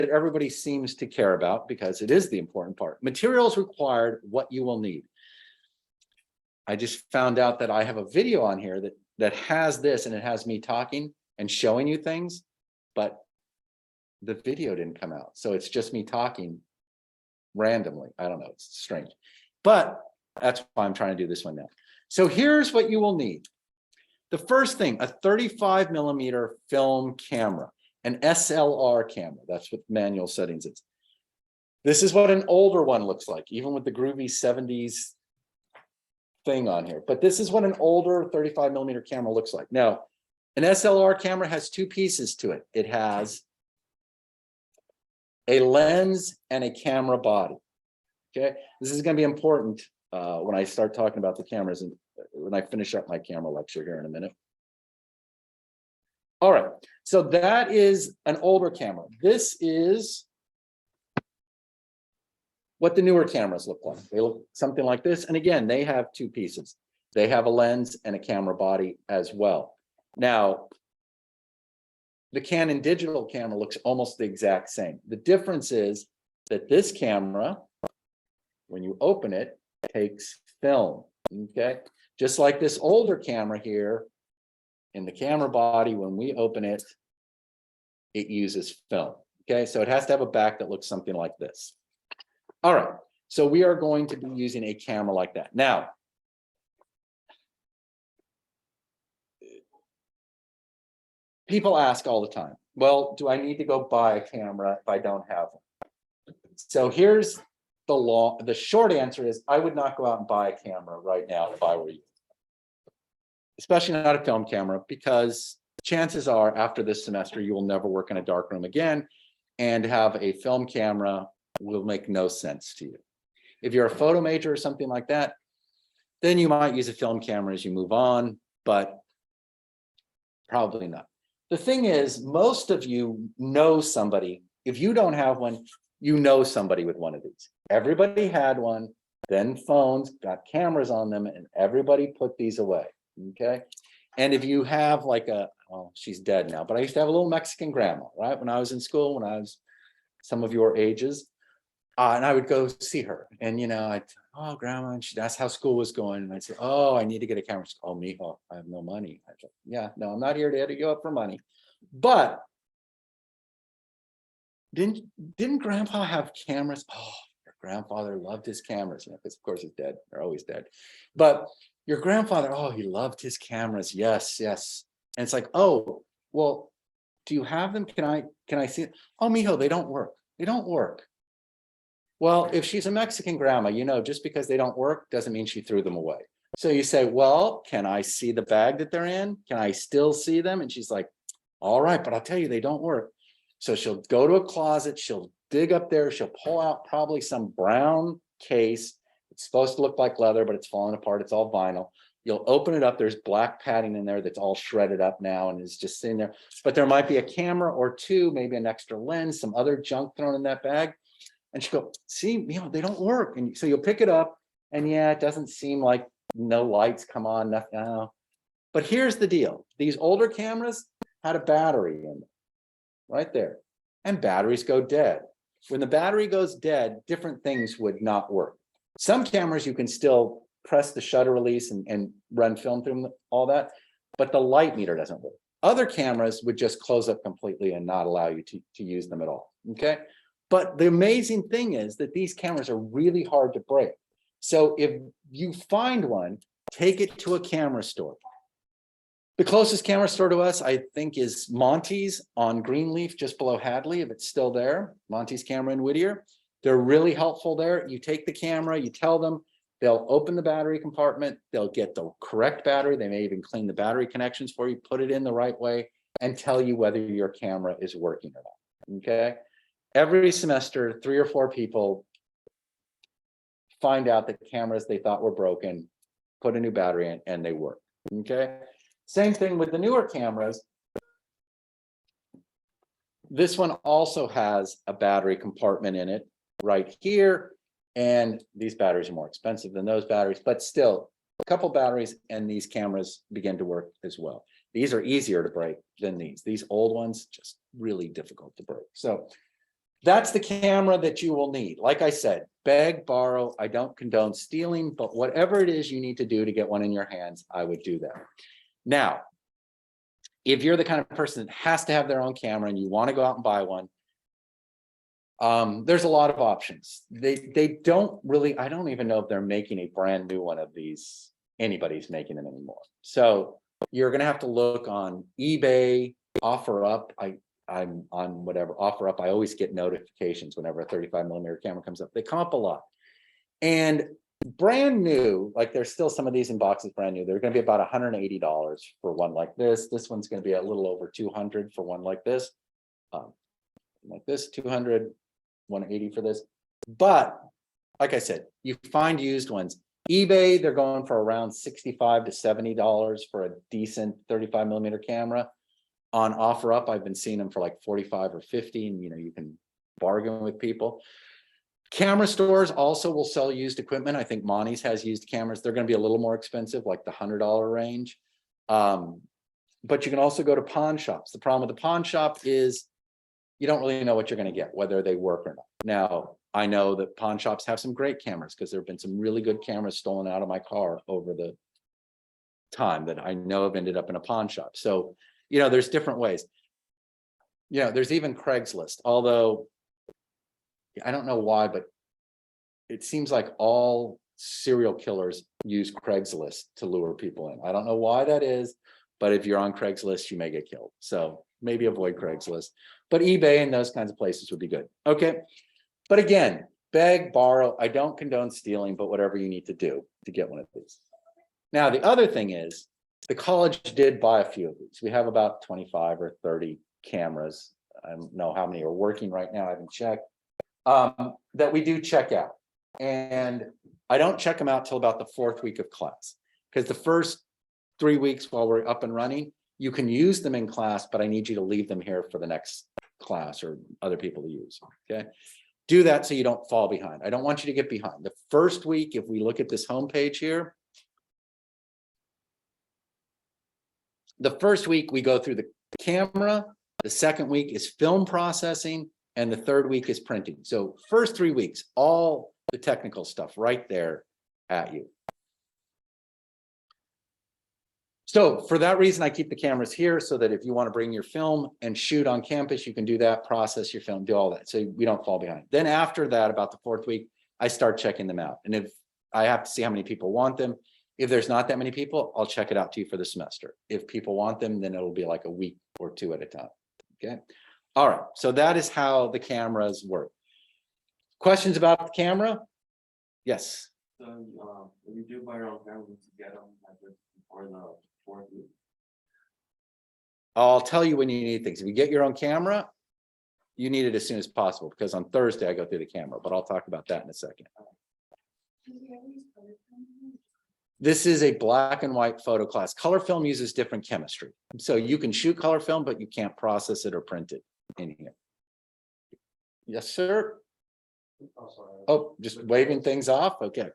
that everybody seems to care about because it is the important part. Materials required, what you will need. I just found out that I have a video on here that has this, and it has me talking and showing you things, but the video didn't come out. So it's just me talking randomly. I don't know, it's strange, but that's why I'm trying to do this one now. So here's what you will need. The first thing, a 35mm film camera, an SLR camera. That's what manual settings is. This is what an older one looks like, even with the groovy 70s thing on here. But this is what an older 35mm camera looks like. Now, an SLR camera has two pieces to it. It has a lens and a camera body. Okay, this is going to be important when I start talking about the cameras and when I finish up my camera lecture here in a minute. All right, so that is an older camera. This is what the newer cameras look like. They look something like this. And again, they have two pieces. They have a lens and a camera body as well. Now, the Canon digital camera looks almost the exact same. The difference is that this camera, when you open it, takes film, okay? Just like this older camera here, in the camera body, when we open it, it uses film, okay? So it has to have a back that looks something like this. All right, so we are going to be using a camera like that. Now, people ask all the time, well, do I need to go buy a camera if I don't have one? So here's the short answer is I would not go out and buy a camera right now if I were you. Especially not a film camera, because chances are after this semester, you will never work in a darkroom again, and have a film camera will make no sense to you. If you're a photo major or something like that, then you might use a film camera as you move on, but probably not. The thing is, most of you know somebody. If you don't have one, you know somebody with one of these. Everybody had one, then phones got cameras on them, and everybody put these away, okay? And if you have like well, she's dead now, but I used to have a little Mexican grandma, right? When I was in school, when I was some of your ages, and I would go see her, and oh, grandma, and that's how school was going. And I'd say, oh, I need to get a camera. She'd, oh, mijo, I have no money. I'd say, yeah, no, I'm not here to hit you up for money. But didn't grandpa have cameras? Oh, your grandfather loved his cameras, because of course he's dead. They're always dead. But your grandfather, oh, he loved his cameras. Yes, yes. And it's like, oh, well, do you have them? Can I see it? Oh, mijo, they don't work. They don't work. Well, if she's a Mexican grandma, just because they don't work doesn't mean she threw them away. So you say, well, can I see the bag that they're in? Can I still see them? And she's like, all right, but I'll tell you, they don't work. So she'll go to a closet, she'll dig up there, she'll pull out probably some brown case. It's supposed to look like leather, but it's falling apart. It's all vinyl. You'll open it up. There's black padding in there that's all shredded up now and is just sitting there. But there might be a camera or two, maybe an extra lens, some other junk thrown in that bag. And she'll go, see, they don't work. And so you'll pick it up, and yeah, it doesn't seem like no lights come on, nothing. But here's the deal. These older cameras had a battery in them, right there. And batteries go dead. When the battery goes dead, different things would not work. Some cameras, you can still press the shutter release and run film through them, all that, but the light meter doesn't work. Other cameras would just close up completely and not allow you to use them at all, okay? But the amazing thing is that these cameras are really hard to break. So if you find one, take it to a camera store. The closest camera store to us, I think, is Monty's on Greenleaf, just below Hadley, if it's still there. Monty's Camera in Whittier. They're really helpful there. You take the camera, you tell them, they'll open the battery compartment, they'll get the correct battery, they may even clean the battery connections for you, put it in the right way, and tell you whether your camera is working or not, okay? Every semester, 3 or 4 people find out that cameras they thought were broken, put a new battery in, and they work, okay? Same thing with the newer cameras. This one also has a battery compartment in it right here, and these batteries are more expensive than those batteries, but still a couple batteries and these cameras begin to work as well. These are easier to break than these. These old ones, just really difficult to break. So That's the camera that you will need. Like I said, beg, borrow. I don't condone stealing, but whatever it is you need to do to get one in your hands, I would do that. Now, if you're the kind of person that has to have their own camera and you want to go out and buy one, there's a lot of options. They don't really, I don't even know if they're making a brand new one of these. Anybody's making them anymore. So you're going to have to look on eBay, OfferUp. I'm on whatever OfferUp. I always get notifications whenever a 35mm camera comes up. They come up a lot. And brand new, like there's still some of these in boxes brand new. They're going to be about $180 for one like this. This one's going to be a little over $200 for one like this. Like this, 200, 180 for this. But like I said, you find used ones. eBay, they're going for around $65 to $70 for a decent 35mm camera. On OfferUp, I've been seeing them for like 45 or 50, and you can bargain with people. Camera stores also will sell used equipment. I think Monty's has used cameras. They're going to be a little more expensive, like the $100 range. But you can also go to pawn shops. The problem with the pawn shop is you don't really know what you're going to get, whether they work or not. Now, I know that pawn shops have some great cameras because there have been some really good cameras stolen out of my car over the time that I know have ended up in a pawn shop. So, there's different ways. There's even Craigslist, although I don't know why, but it seems like all serial killers use Craigslist to lure people in. I don't know why that is, but if you're on Craigslist, you may get killed. So maybe avoid Craigslist, but eBay and those kinds of places would be good. Okay. But again, beg, borrow. I don't condone stealing, but whatever you need to do to get one of these. Now, the other thing is the college did buy a few of these. We have about 25 or 30 cameras. I don't know how many are working right now. I haven't checked. That we do check out. And I don't check them out till about the 4th week of class, because the first 3 weeks while we're up and running, you can use them in class, but I need you to leave them here for the next class or other people to use. Okay. Do that so you don't fall behind. I don't want you to get behind. The first week, if we look at this homepage here, the first week we go through the camera, the second week is film processing, and the third week is printing. So first 3 weeks, all the technical stuff right there at you. So for that reason, I keep the cameras here so that if you want to bring your film and shoot on campus, you can do that, process your film, do all that. So we don't fall behind. Then after that, about the 4th week, I start checking them out. And if I have to see how many people want them, if there's not that many people, I'll check it out to you for the semester. If people want them, then it'll be like a week or 2 at a time. Okay. All right. So that is how the cameras work. Questions about the camera? Yes. So when you do buy your own camera, to get them like before the 4th week. I'll tell you when you need things. If you get your own camera, you need it as soon as possible, because on Thursday I go through the camera, but I'll talk about that in a second. This is a black and white photo class. Color film uses different chemistry. So you can shoot color film, but you can't process it or print it in here. Yes, sir. Oh, just waving things off. Okay.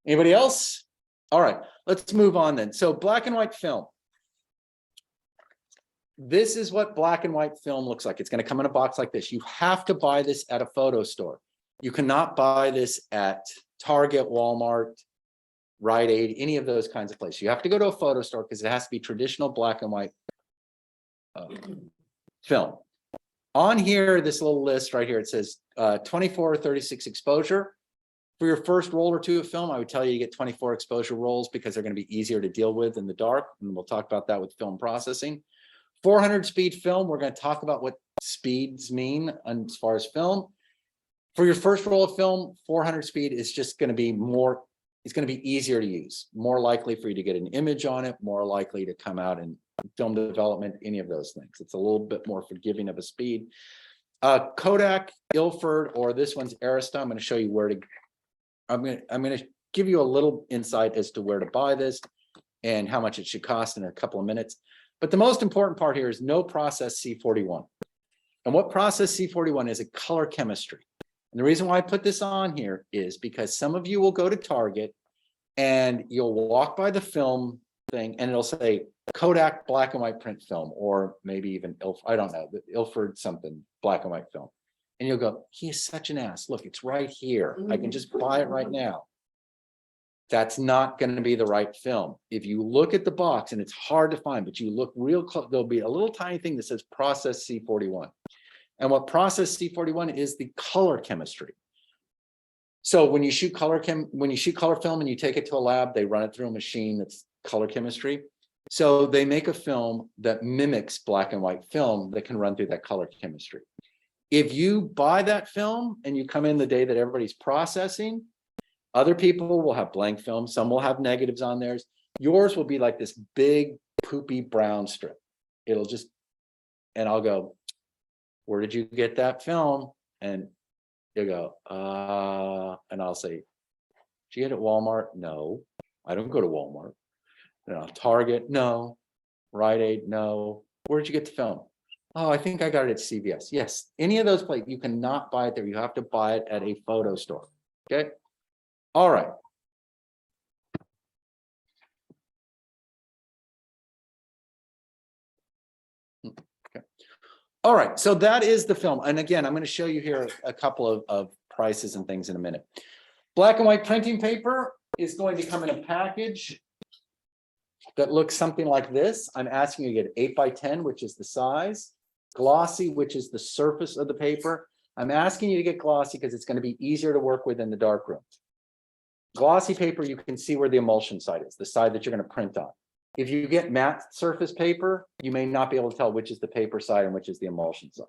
Anybody else? All right, let's move on then. So black and white film. This is what black and white film looks like. It's going to come in a box like this. You have to buy this at a photo store. You cannot buy this at Target, Walmart, Rite Aid, any of those kinds of places. You have to go to a photo store because it has to be traditional black and white film. On here, this little list right here, it says 24 or 36 exposure. For your first roll or 2 of film, I would tell you to get 24 exposure rolls because they're going to be easier to deal with in the dark. And we'll talk about that with film processing. 400 speed film, we're going to talk about what speeds mean as far as film. For your first roll of film, 400 speed is just going to be more, it's going to be easier to use, more likely for you to get an image on it, more likely to come out in film development, any of those things. It's a little bit more forgiving of a speed. Kodak, Ilford, or this one's Arista. I'm going to show you where to, I'm going to give you a little insight as to where to buy this and how much it should cost in a couple of minutes. But the most important part here is no process C41. And what process C41 is a color chemistry. And the reason why I put this on here is because some of you will go to Target and you'll walk by the film thing and it'll say Kodak black and white print film, or maybe even I don't know, Ilford something black and white film. And you'll go, he is such an ass. Look, it's right here. I can just buy it right now. That's not going to be the right film. If you look at the box, and it's hard to find, but you look real close, there'll be a little tiny thing that says process C41. And what process C41 is the color chemistry. So when you shoot color film and you take it to a lab, they run it through a machine that's color chemistry. So they make a film that mimics black and white film that can run through that color chemistry. If you buy that film and you come in the day that everybody's processing, other people will have blank film. Some will have negatives on theirs. Yours will be like this big poopy brown strip. It'll just, and I'll go, where did you get that film? And you'll go, and I'll say, did you get it at Walmart? No, I don't go to Walmart. No, Target, no. Rite Aid, no. Where did you get the film? Oh, I think I got it at CVS. Yes, any of those places, you cannot buy it there. You have to buy it at a photo store. Okay. All right. Okay. All right. So that is the film. And again, I'm going to show you here a couple of prices and things in a minute. Black and white printing paper is going to come in a package that looks something like this. I'm asking you to get 8 by 10, which is the size. Glossy, which is the surface of the paper. I'm asking you to get glossy because it's going to be easier to work with in the darkroom. Glossy paper, you can see where the emulsion side is, the side that you're going to print on. If you get matte surface paper, you may not be able to tell which is the paper side and which is the emulsion side.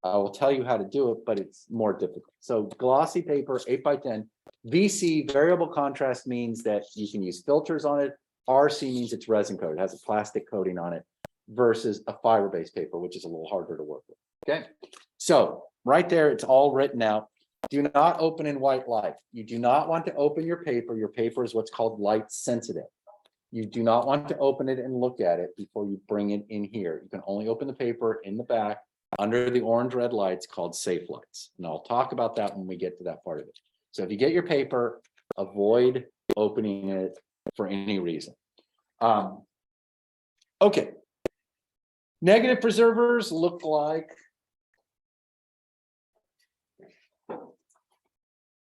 I will tell you how to do it, but it's more difficult. So glossy paper, 8 by 10. VC, variable contrast, means that you can use filters on it. RC means it's resin coated, it has a plastic coating on it, versus a fiber-based paper, which is a little harder to work with. Okay, so right there, it's all written out. Do not open in white light. You do not want to open your paper. Your paper is what's called light sensitive. You do not want to open it and look at it before you bring it in here. You can only open the paper in the back under the orange red lights called safe lights. And I'll talk about that when we get to that part of it. So if you get your paper, avoid opening it for any reason. Okay. Negative preservers look like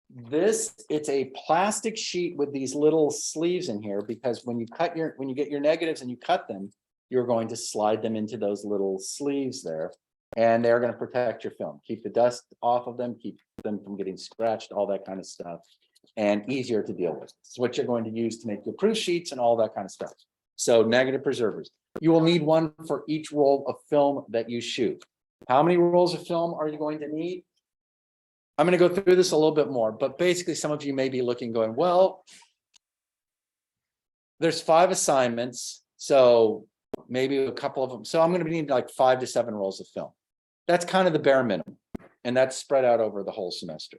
this. It's a plastic sheet with these little sleeves in here, because when you get your negatives and you cut them, you're going to slide them into those little sleeves there, and they're going to protect your film, keep the dust off of them, keep them from getting scratched, all that kind of stuff, and easier to deal with. It's what you're going to use to make your proof sheets and all that kind of stuff. So negative preservers. You will need one for each roll of film that you shoot. How many rolls of film are you going to need? I'm going to go through this a little bit more, but basically some of you may be looking going, well, there's 5 assignments, so maybe a couple of them. So I'm going to need like 5 to 7 rolls of film. That's kind of the bare minimum, and that's spread out over the whole semester.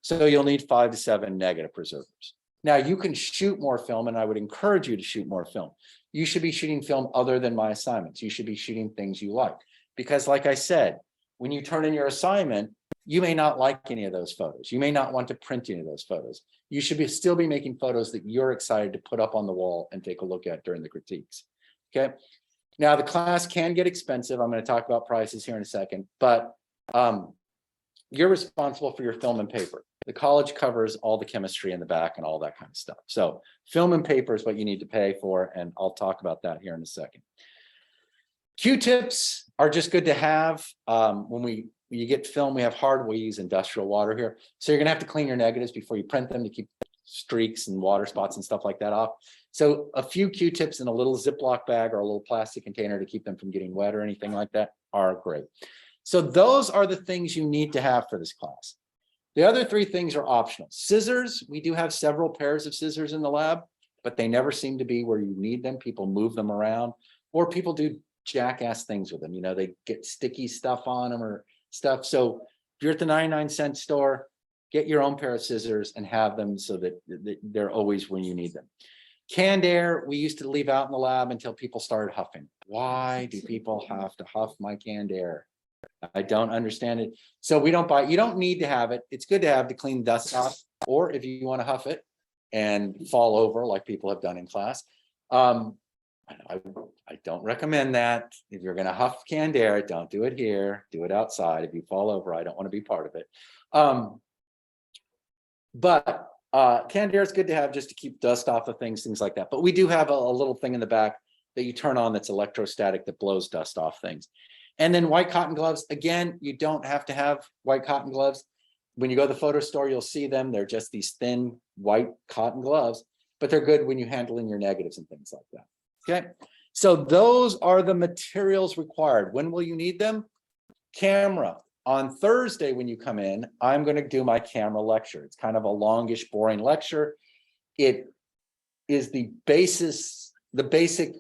So you'll need 5 to 7 negative preservers. Now you can shoot more film, and I would encourage you to shoot more film. You should be shooting film other than my assignments. You should be shooting things you like, because like I said, when you turn in your assignment, you may not like any of those photos. You may not want to print any of those photos. You should still be making photos that you're excited to put up on the wall and take a look at during the critiques. Okay. Now the class can get expensive. I'm going to talk about prices here in a second, but you're responsible for your film and paper. The college covers all the chemistry in the back and all that kind of stuff. So film and paper is what you need to pay for, and I'll talk about that here in a second. Q-tips are just good to have. When you get film, we have hard, we use industrial water here. So you're gonna have to clean your negatives before you print them to keep streaks and water spots and stuff like that off. So a few Q-tips in a little Ziploc bag or a little plastic container to keep them from getting wet or anything like that are great. So those are the things you need to have for this class. The other 3 things are optional. Scissors, we do have several pairs of scissors in the lab, but they never seem to be where you need them. People move them around, or people do jackass things with them. You know, they get sticky stuff on them or stuff. So if you're at the 99-cent store, get your own pair of scissors and have them so that they're always when you need them. Canned air, we used to leave out in the lab until people started huffing. Why do people have to huff my canned air? I don't understand it. So we don't buy, you don't need to have it. It's good to have to clean dust off, or if you want to huff it and fall over like people have done in class. I don't recommend that. If you're gonna huff canned air, don't do it here, do it outside. If you fall over, I don't want to be part of it. But canned air is good to have just to keep dust off of things like that. But we do have a little thing in the back that you turn on that's electrostatic that blows dust off things. And then white cotton gloves, again, you don't have to have white cotton gloves. When you go to the photo store, you'll see them. They're just these thin white cotton gloves, but they're good when you handle in your negatives and things like that. Okay, so those are the materials required. When will you need them? Camera. On Thursday, when you come in, I'm going to do my camera lecture. It's kind of a longish, boring lecture. It is the basic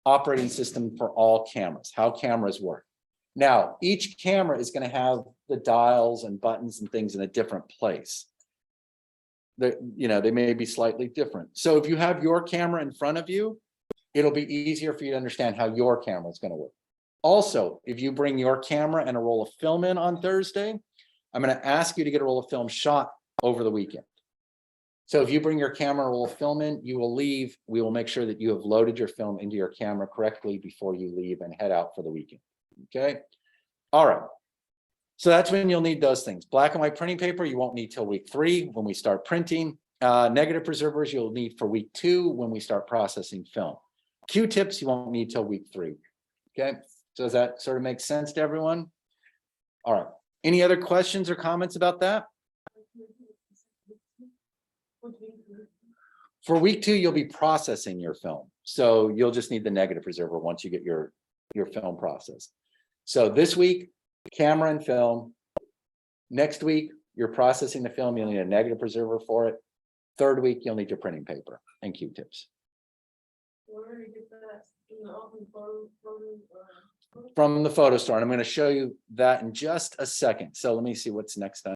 operating system for all cameras, how cameras work. Now, each camera is going to have the dials and buttons and things in a different place. They may be slightly different. So if you have your camera in front of you, it'll be easier for you to understand how your camera is going to work. Also, if you bring your camera and a roll of film in on Thursday, I'm going to ask you to get a roll of film shot over the weekend. So if you bring your camera and a roll of film in, you will leave. We will make sure that you have loaded your film into your camera correctly before you leave and head out for the weekend. Okay. All right. So that's when you'll need those things. Black and white printing paper, you won't need till week 3 when we start printing. Negative preservers you'll need for week 2 when we start processing film. Q-tips you won't need till week 3. Okay. So does that sort of make sense to everyone? All right. Any other questions or comments about that? For week 2, you'll be processing your film. So you'll just need the negative preserver once you get your film processed. So this week, camera and film. Next week, you're processing the film. You'll need a negative preserver for it. Third week, you'll need your printing paper and Q-tips. From the photo store, and I'm going to show you that in just a second. So let me see what's next on